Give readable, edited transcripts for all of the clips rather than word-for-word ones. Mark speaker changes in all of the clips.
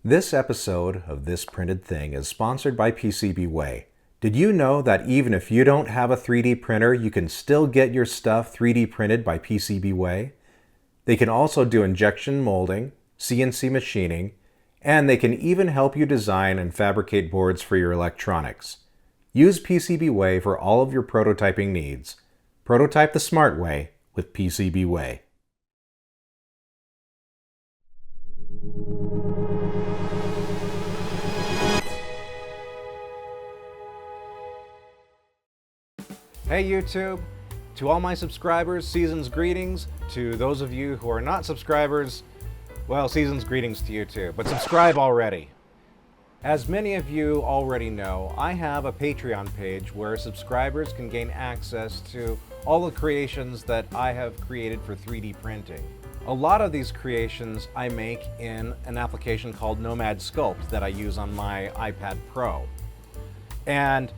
Speaker 1: This episode of This Printed Thing is sponsored by PCBWay. Did you know that even if you don't have a 3D printer, you can still get your stuff 3D printed by PCBWay? They can also do injection molding, CNC machining, and they can even help you design and fabricate boards for your electronics. Use PCBWay for all of your prototyping needs. Prototype the smart way with PCBWay. Hey YouTube! To all my subscribers, season's greetings. To those of you who are not subscribers, well, season's greetings to you too, but subscribe already. As many of you already know, I have a Patreon page where subscribers can gain access to all the creations that I have created for 3D printing. A lot of these creations I make in an application called Nomad Sculpt that I use on my iPad Pro. And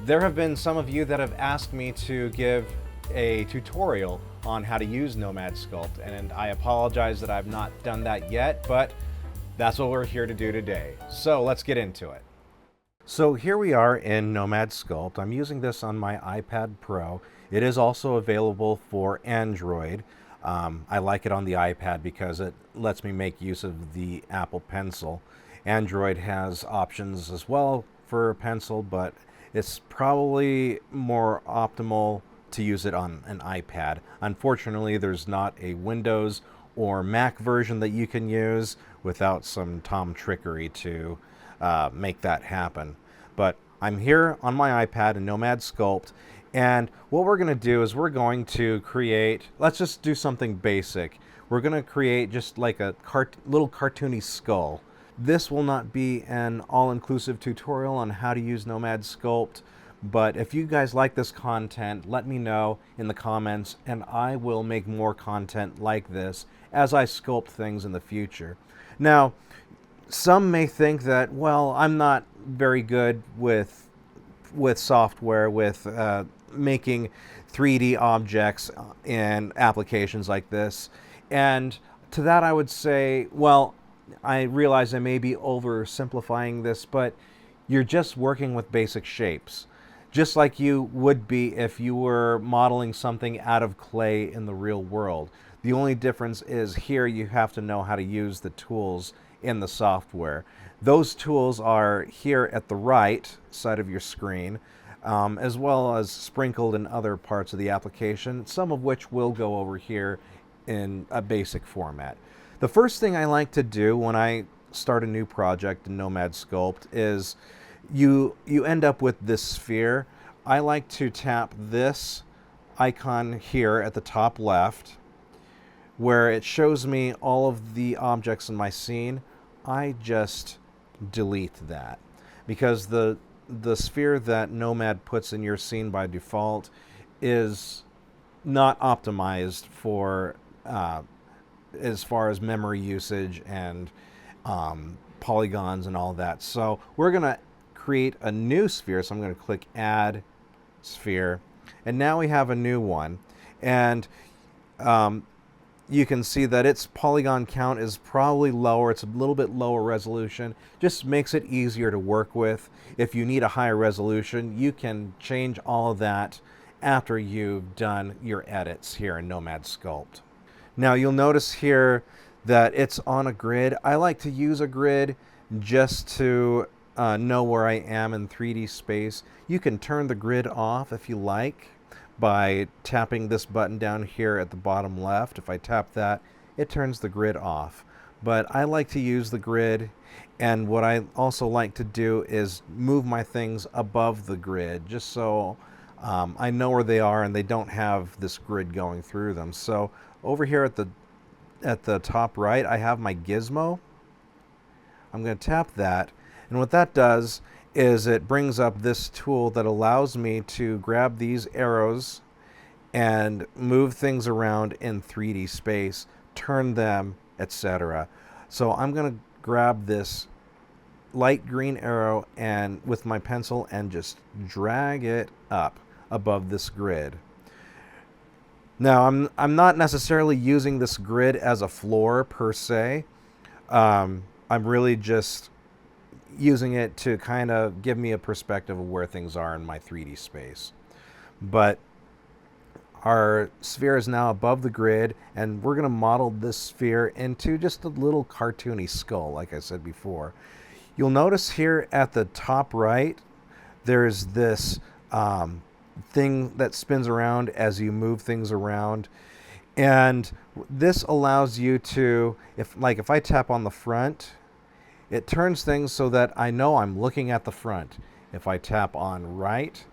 Speaker 1: there have been some of you that have asked me to give a tutorial on how to use Nomad Sculpt, and I apologize that I've not done that yet, but that's what we're here to do today. So let's get into it. So here we are in Nomad Sculpt. I'm using this on my iPad Pro. It is also available for Android. I like it on the iPad because it lets me make use of the Apple Pencil. Android has options as well for a pencil, but it's probably more optimal to use it on an iPad. Unfortunately, there's not a Windows or Mac version that you can use without some Tom trickery to make that happen. But I'm here on my iPad in Nomad Sculpt, and what we're going to do is we're going to create, let's just do something basic. We're going to create just like a little cartoony skull. This will not be an all-inclusive tutorial on how to use Nomad Sculpt, but if you guys like this content, let me know in the comments, and I will make more content like this as I sculpt things in the future. Now, some may think that, well, I'm not very good with software, with making 3D objects in applications like this, and to that I would say, well, I realize I may be oversimplifying this, but you're just working with basic shapes, just like you would be if you were modeling something out of clay in the real world. The only difference is here you have to know how to use the tools in the software. Those tools are here at the right side of your screen, as well as sprinkled in other parts of the application, some of which will go over here in a basic format. The first thing I like to do when I start a new project in Nomad Sculpt is you end up with this sphere. I like to tap this icon here at the top left where it shows me all of the objects in my scene. I just delete that because the sphere that Nomad puts in your scene by default is not optimized for as far as memory usage and polygons and all that. So we're going to create a new sphere. So I'm going to click Add Sphere. And now we have a new one. And you can see that its polygon count is probably lower. It's a little bit lower resolution. Just makes it easier to work with. If you need a higher resolution, you can change all of that after you've done your edits here in Nomad Sculpt. Now you'll notice here that it's on a grid. I like to use a grid just to know where I am in 3D space. You can turn the grid off if you like by tapping this button down here at the bottom left. If I tap that, it turns the grid off. But I like to use the grid, and what I also like to do is move my things above the grid just so I know where they are and they don't have this grid going through them. So over here at the top right, I have my gizmo. I'm going to tap that, and what that does is it brings up this tool that allows me to grab these arrows and move things around in 3D space, turn them, etc. So I'm going to grab this light green arrow and with my pencil and just drag it up above this grid. Now I'm not necessarily using this grid as a floor per se. I'm really just using it to kind of give me a perspective of where things are in my 3D space. But our sphere is now above the grid, and we're going to model this sphere into just a little cartoony skull, like I said before. You'll notice here at the top right, there's this thing that spins around as you move things around. And this allows you to, if I tap on the front, it turns things so that I know I'm looking at the front. If I tap on right,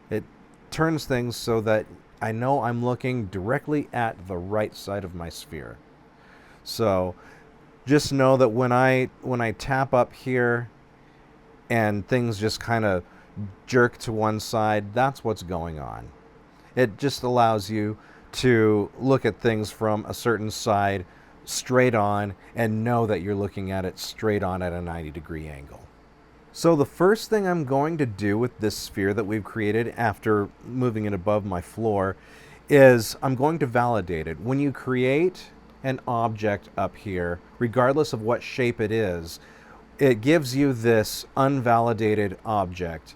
Speaker 1: it turns things so that I know I'm looking directly at the right side of my sphere. So just know that when I tap up here and things just kind of jerk to one side, that's what's going on. It just allows you to look at things from a certain side straight on and know that you're looking at it straight on at a 90-degree angle. So the first thing I'm going to do with this sphere that we've created after moving it above my floor is I'm going to validate it. When you create an object up here, regardless of what shape it is, it gives you this unvalidated object.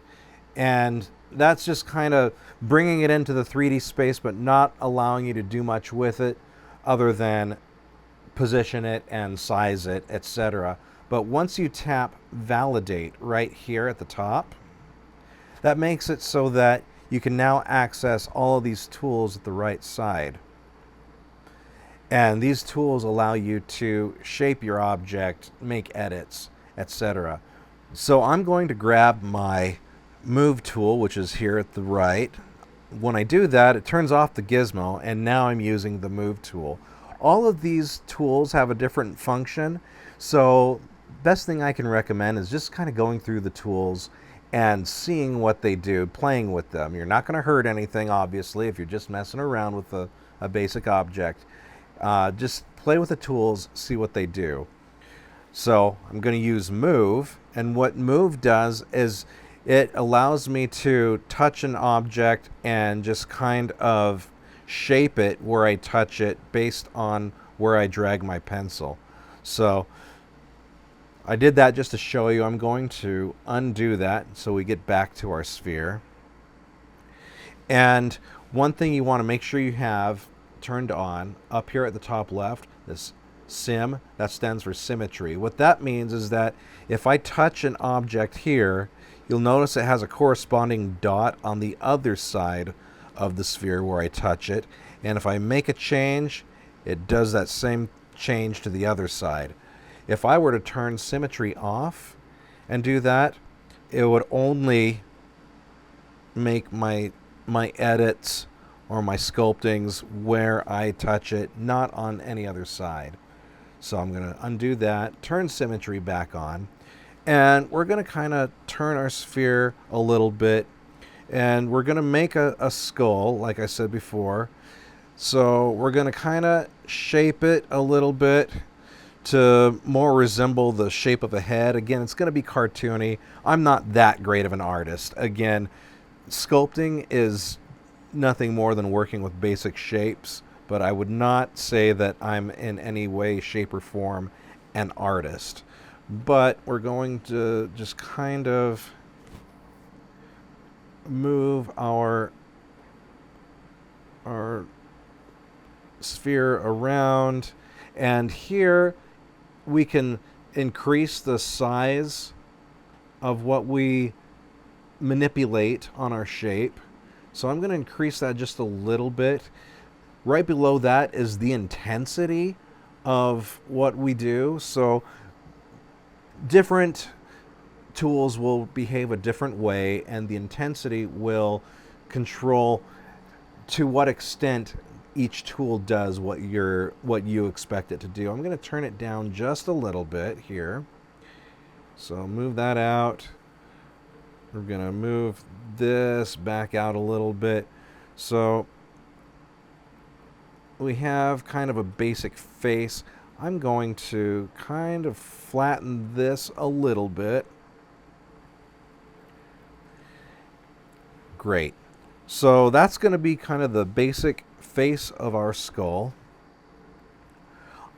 Speaker 1: And that's just kind of bringing it into the 3D space, but not allowing you to do much with it other than position it and size it, etc. But once you tap validate right here at the top, that makes it so that you can now access all of these tools at the right side. And these tools allow you to shape your object, make edits, etc. So I'm going to grab my move tool, which is here at the right. When I do that, it turns off the gizmo, and now I'm using the move tool. All of these tools have a different function, so best thing I can recommend is just kind of going through the tools and seeing what they do, playing with them. You're not going to hurt anything, obviously, if you're just messing around with a basic object. Just play with the tools, see what they do. So I'm going to use move, and what move does is it allows me to touch an object and just kind of shape it where I touch it based on where I drag my pencil. So I did that just to show you. I'm going to undo that so we get back to our sphere. And one thing you want to make sure you have turned on up here at the top left, this sim, that stands for symmetry. What that means is that if I touch an object here, you'll notice it has a corresponding dot on the other side of the sphere where I touch it. And if I make a change, it does that same change to the other side. If I were to turn symmetry off and do that, it would only make my edits or my sculptings where I touch it, not on any other side. So I'm going to undo that, turn symmetry back on, and we're going to kind of turn our sphere a little bit, and we're going to make a skull, like I said before. So we're going to kind of shape it a little bit to more resemble the shape of a head. Again, it's going to be cartoony. I'm not that great of an artist. Again, sculpting is nothing more than working with basic shapes, but I would not say that I'm in any way, shape, or form an artist. But we're going to just kind of move our sphere around, and here we can increase the size of what we manipulate on our shape. So I'm going to increase that just a little bit. Right below that is the intensity of what we do. So different tools will behave a different way, and the intensity will control to what extent each tool does what you expect it to do. I'm going to turn it down just a little bit here. So move that out. We're going to move this back out a little bit. So we have kind of a basic face. I'm going to kind of flatten this a little bit. Great. So that's going to be kind of the basic face of our skull.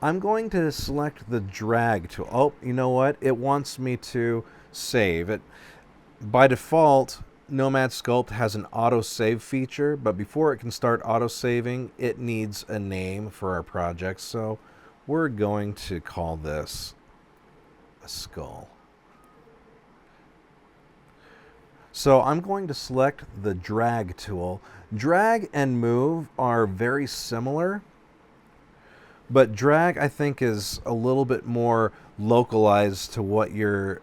Speaker 1: I'm going to select the drag tool. Oh, you know what? It wants me to save it. By default, Nomad Sculpt has an auto-save feature, but before it can start auto-saving, it needs a name for our project. So we're going to call this a skull. So I'm going to select the drag tool. Drag and move are very similar, but drag, I think, is a little bit more localized to what you're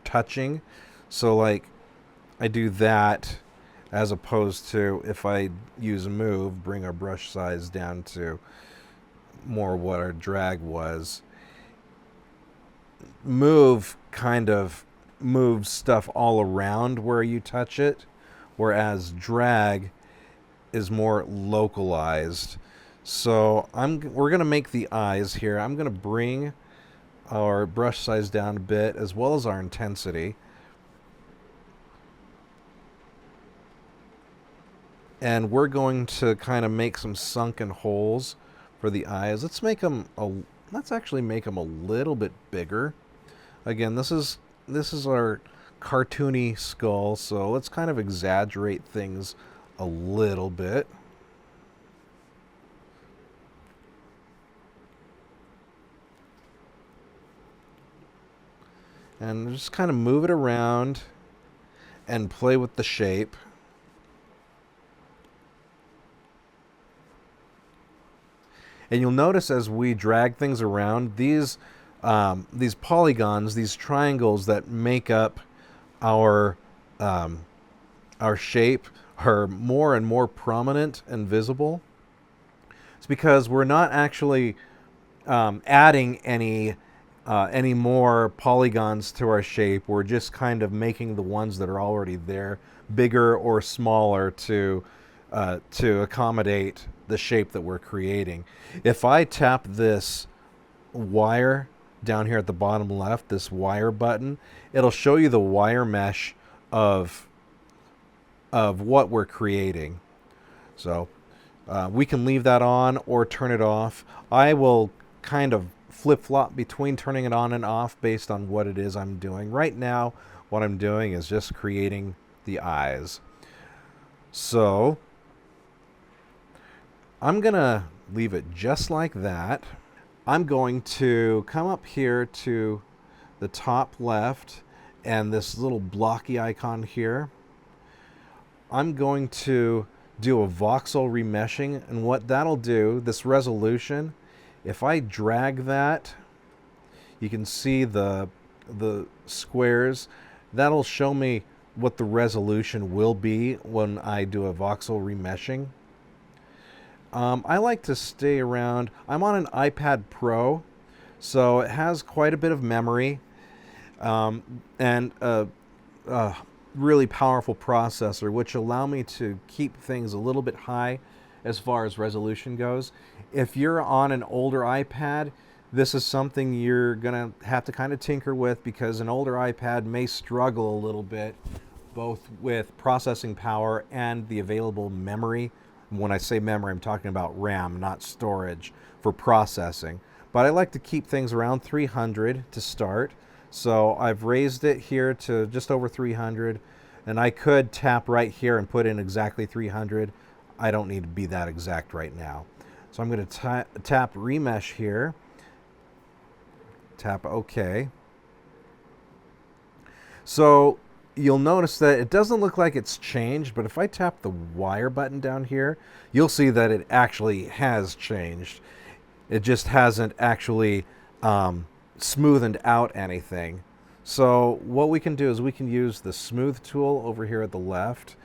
Speaker 1: touching. So like I do that as opposed to if I use move, bring our brush size down to more what our drag was. Move kind of moves stuff all around where you touch it, whereas drag is more localized. So we're going to make the eyes here. I'm going to bring our brush size down a bit as well as our intensity. And we're going to kind of make some sunken holes for the eyes. Let's actually make them a little bit bigger. Again, this is our cartoony skull, so let's kind of exaggerate things a little bit. And just kind of move it around and play with the shape. And you'll notice as we drag things around, these polygons, these triangles that make up our shape are more and more prominent and visible. It's because we're not actually adding any more polygons to our shape. We're just kind of making the ones that are already there bigger or smaller to accommodate the shape that we're creating. If I tap this wire down here at the bottom left, this wire button, it'll show you the wire mesh of what we're creating. So we can leave that on or turn it off. I will kind of flip-flop between turning it on and off based on what it is I'm doing. Right now, what I'm doing is just creating the eyes. So I'm going to leave it just like that. I'm going to come up here to the top left and this little blocky icon here. I'm going to do a voxel remeshing, and what that'll do, this resolution, if I drag that, you can see the squares. That'll show me what the resolution will be when I do a voxel remeshing. I like to stay around. I'm on an iPad Pro, so it has quite a bit of memory and a really powerful processor, which allow me to keep things a little bit high as far as resolution goes. If you're on an older iPad, this is something you're going to have to kind of tinker with, because an older iPad may struggle a little bit both with processing power and the available memory. When I say memory, I'm talking about RAM, not storage, for processing. But I like to keep things around 300 to start. So I've raised it here to just over 300. And I could tap right here and put in exactly 300. I don't need to be that exact right now. So I'm going to tap Remesh here. Tap OK. So you'll notice that it doesn't look like it's changed, but if I tap the wire button down here, you'll see that it actually has changed. It just hasn't actually smoothened out anything. So what we can do is we can use the smooth tool over here at the left.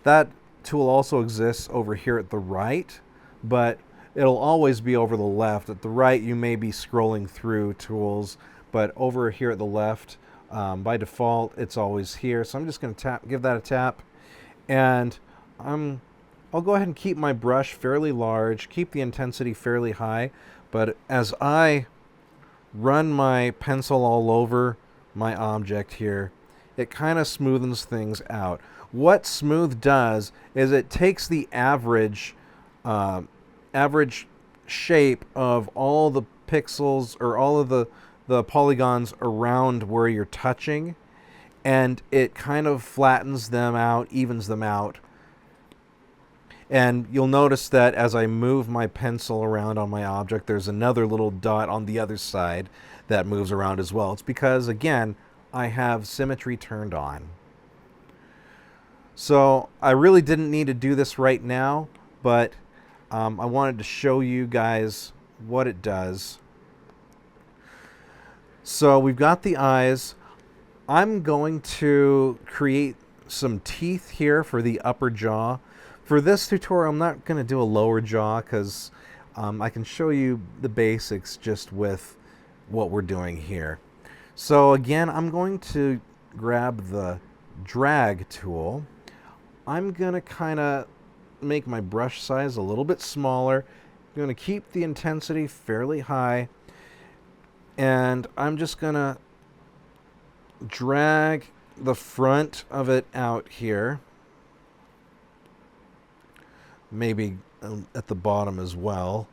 Speaker 1: That tool also exists over here at the right, but it'll always be over the left. At the right, you may be scrolling through tools, but over here at the left, by default, it's always here. So I'm just going to give that a tap, and I'll go ahead and keep my brush fairly large, keep the intensity fairly high, but as I run my pencil all over my object here, it kind of smoothens things out. What smooth does is it takes the average shape of all the pixels or all of the polygons around where you're touching, and it kind of flattens them out, evens them out. And you'll notice that as I move my pencil around on my object, there's another little dot on the other side that moves around as well. It's because, again, I have symmetry turned on. So I really didn't need to do this right now, but I wanted to show you guys what it does. So we've got the eyes. I'm going to create some teeth here for the upper jaw. For this tutorial, I'm not going to do a lower jaw because I can show you the basics just with what we're doing here. So again, I'm going to grab the drag tool. I'm going to kind of make my brush size a little bit smaller. I'm going to keep the intensity fairly high. And I'm just going to drag the front of it out here. Maybe at the bottom as well.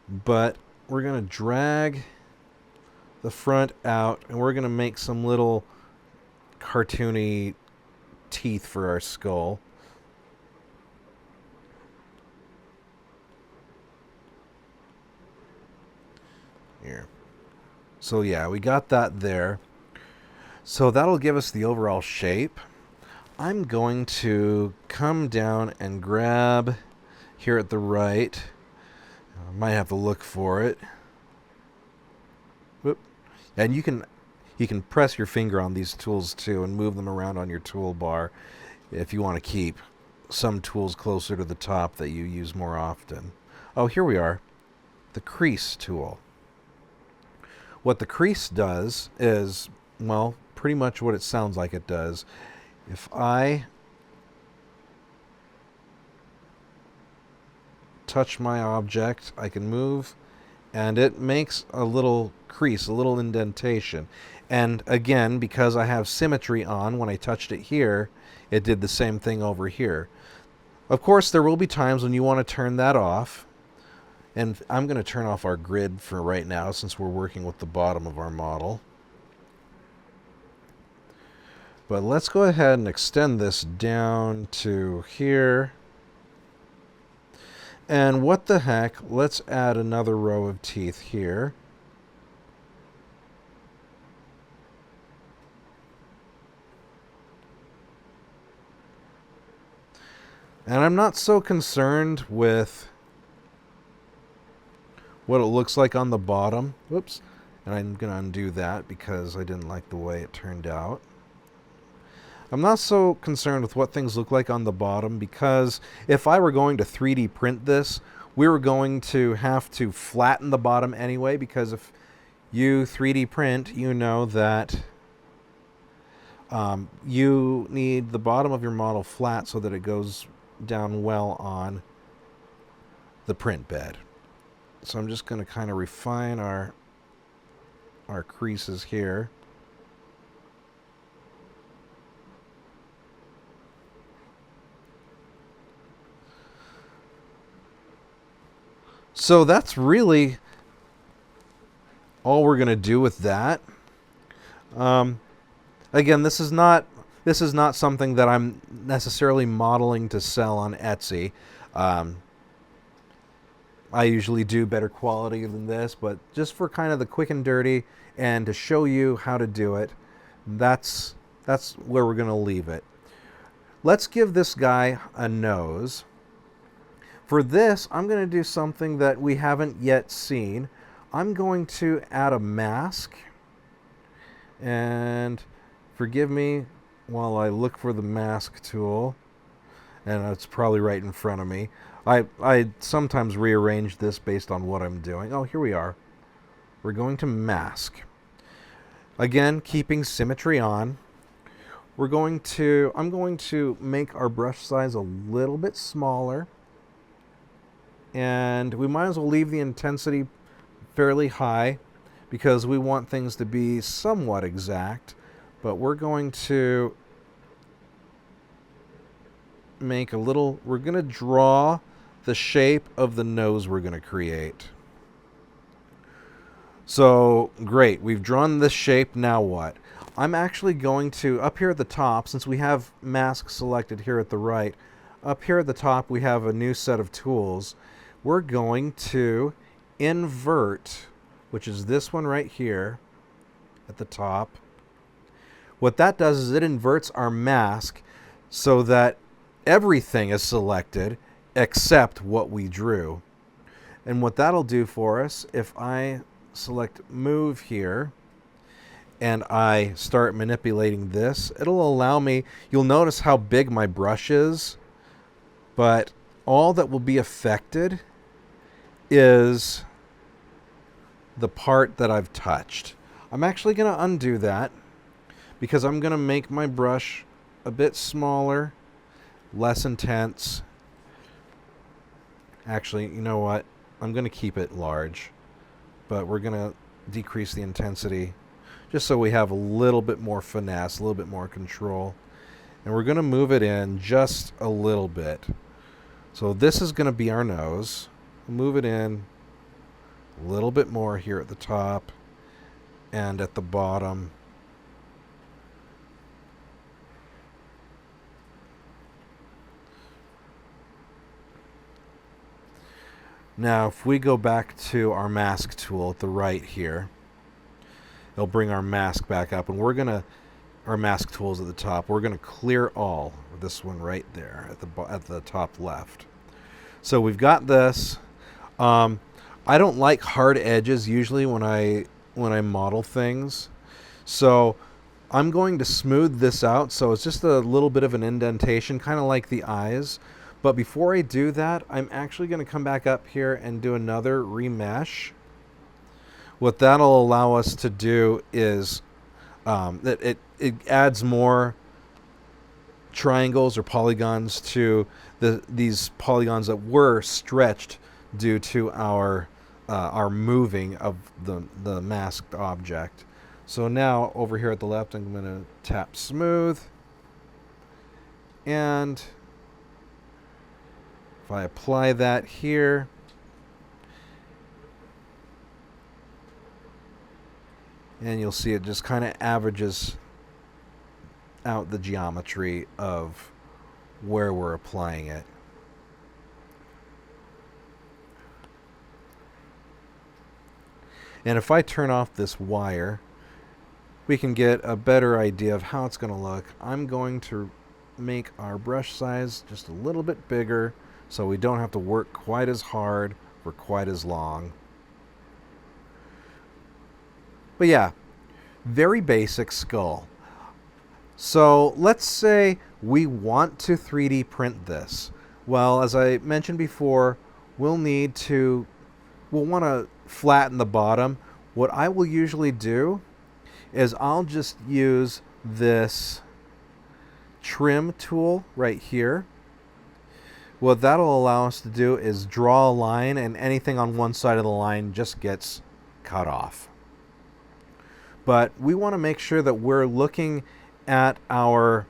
Speaker 1: But we're going to drag the front out, and we're going to make some little cartoony teeth for our skull. Here. So yeah, we got that there. So that'll give us the overall shape. I'm going to come down and grab here at the right. I might have to look for it. Whoop. And you can press your finger on these tools too and move them around on your toolbar if you want to keep some tools closer to the top that you use more often. Oh, here we are. The crease tool. What the crease does is, well, pretty much what it sounds like it does. If I touch my object, I can move, and it makes a little crease, a little indentation. And again, because I have symmetry on, when I touched it here, it did the same thing over here. Of course, there will be times when you want to turn that off. And I'm going to turn off our grid for right now since we're working with the bottom of our model. But let's go ahead and extend this down to here. And what the heck, let's add another row of teeth here. And I'm not so concerned with what it looks like on the bottom. Whoops. And I'm going to undo that because I didn't like the way it turned out. I'm not so concerned with what things look like on the bottom because if I were going to 3D print this, we were going to have to flatten the bottom anyway, because if you 3D print, you know that you need the bottom of your model flat so that it goes down well on the print bed. So I'm just going to kind of refine our creases here. So that's really all we're going to do with that. Again, this is not something that I'm necessarily modeling to sell on Etsy. I usually do better quality than this, but just for kind of the quick and dirty and to show you how to do it, that's where we're going to leave it. Let's give this guy a nose. For this, I'm going to do something that we haven't yet seen. I'm going to add a mask. And forgive me while I look for the mask tool. And it's probably right in front of me. I sometimes rearrange this based on what I'm doing. Oh, here we are. We're going to mask. Again, keeping symmetry on. I'm going to make our brush size a little bit smaller. And we might as well leave the intensity fairly high because we want things to be somewhat exact. But we're going to make we're going to draw the shape of the nose we're going to create. So, great. We've drawn this shape. Now what? I'm actually going to, up here at the top, since we have mask selected here at the right, up here at the top we have a new set of tools. We're going to invert, which is this one right here at the top. What that does is it inverts our mask so that everything is selected except what we drew. And what that'll do for us, if I select move here and I start manipulating this, it'll allow me, you'll notice how big my brush is, but all that will be affected is the part that I've touched. I'm actually going to undo that because I'm going to make my brush a bit smaller, less intense. Actually, you know what? I'm going to keep it large, but we're going to decrease the intensity just so we have a little bit more finesse, a little bit more control. And we're going to move it in just a little bit. So this is going to be our nose. Move it in a little bit more here at the top and at the bottom. Now, if we go back to our mask tool at the right here, it'll bring our mask back up, and we're going to, our mask tool's at the top, we're going to clear all, this one right there at the top left. So we've got this. I don't like hard edges usually when I model things. So I'm going to smooth this out so it's just a little bit of an indentation, kind of like the eyes. But before I do that, I'm actually going to come back up here and do another remesh. What that'll allow us to do is that it adds more triangles or polygons to these polygons that were stretched due to our moving of the masked object. So now over here at the left, I'm going to tap smooth, and if I apply that here, and you'll see it just kind of averages out the geometry of where we're applying it. And if I turn off this wire, we can get a better idea of how it's going to look. I'm going to make our brush size just a little bit bigger so we don't have to work quite as hard for quite as long. But yeah, very basic skull. So let's say we want to 3D print this. Well, as I mentioned before, we'll want to flatten the bottom. What I will usually do is I'll just use this trim tool right here. What that'll allow us to do is draw a line, and anything on one side of the line just gets cut off. But we want to make sure that we're looking at our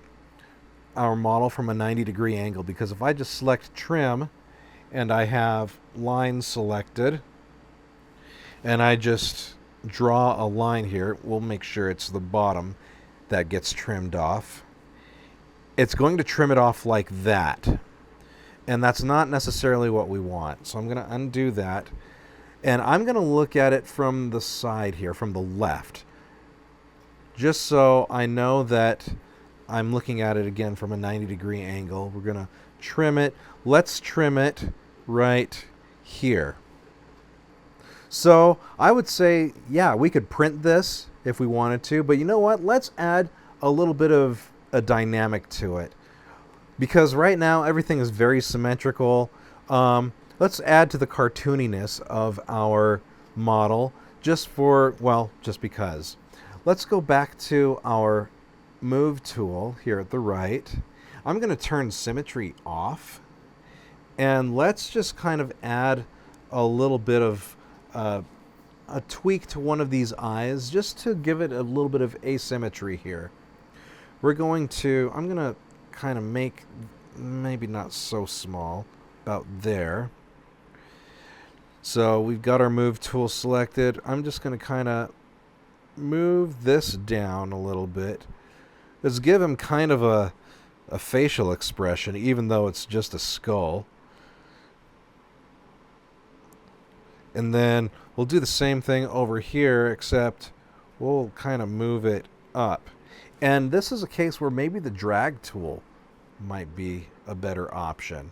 Speaker 1: model from a 90-degree angle, because if I just select trim and I have lines selected and I just draw a line here, we'll make sure it's the bottom that gets trimmed off. It's going to trim it off like that. And that's not necessarily what we want. So I'm going to undo that. And I'm going to look at it from the side here, from the left, just so I know that I'm looking at it again from a 90-degree angle. We're going to trim it. Let's trim it right here. So I would say, yeah, we could print this if we wanted to. But you know what? Let's add a little bit of a dynamic to it. Because right now everything is very symmetrical. Let's add to the cartooniness of our model just because. Let's go back to our move tool here at the right. I'm going to turn symmetry off, and let's just kind of add a little bit of a tweak to one of these eyes just to give it a little bit of asymmetry here. I'm going to kind of make, maybe not so small, about there. So we've got our move tool selected. I'm just going to kind of move this down a little bit. Let's give him kind of a facial expression, even though it's just a skull. And then we'll do the same thing over here, except we'll kind of move it up. And this is a case where maybe the drag tool might be a better option.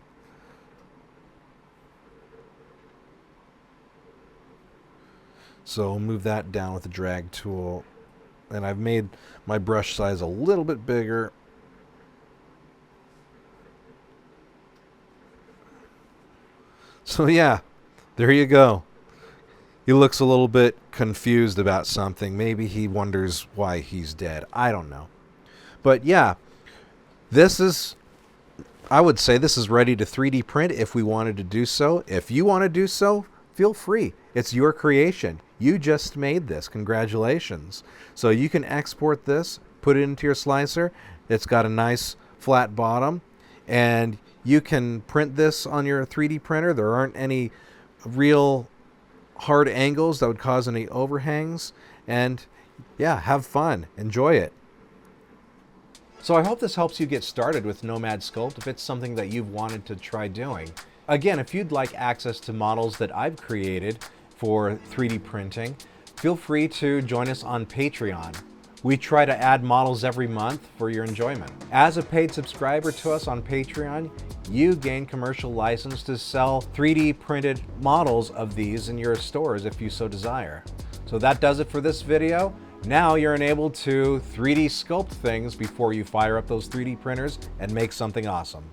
Speaker 1: So we'll move that down with the drag tool. And I've made my brush size a little bit bigger. So yeah, there you go. He looks a little bit confused about something. Maybe he wonders why he's dead. I don't know. But yeah, I would say this is ready to 3D print if we wanted to do so. If you want to do so, feel free. It's your creation. You just made this. Congratulations. So you can export this, put it into your slicer. It's got a nice flat bottom, and you can print this on your 3D printer. There aren't any real hard angles that would cause any overhangs. And yeah, have fun. Enjoy it. So I hope this helps you get started with Nomad Sculpt if it's something that you've wanted to try doing. Again, if you'd like access to models that I've created for 3D printing, feel free to join us on Patreon. We try to add models every month for your enjoyment. As a paid subscriber to us on Patreon, you gain commercial license to sell 3D printed models of these in your stores if you so desire. So that does it for this video. Now you're enabled to 3D sculpt things before you fire up those 3D printers and make something awesome.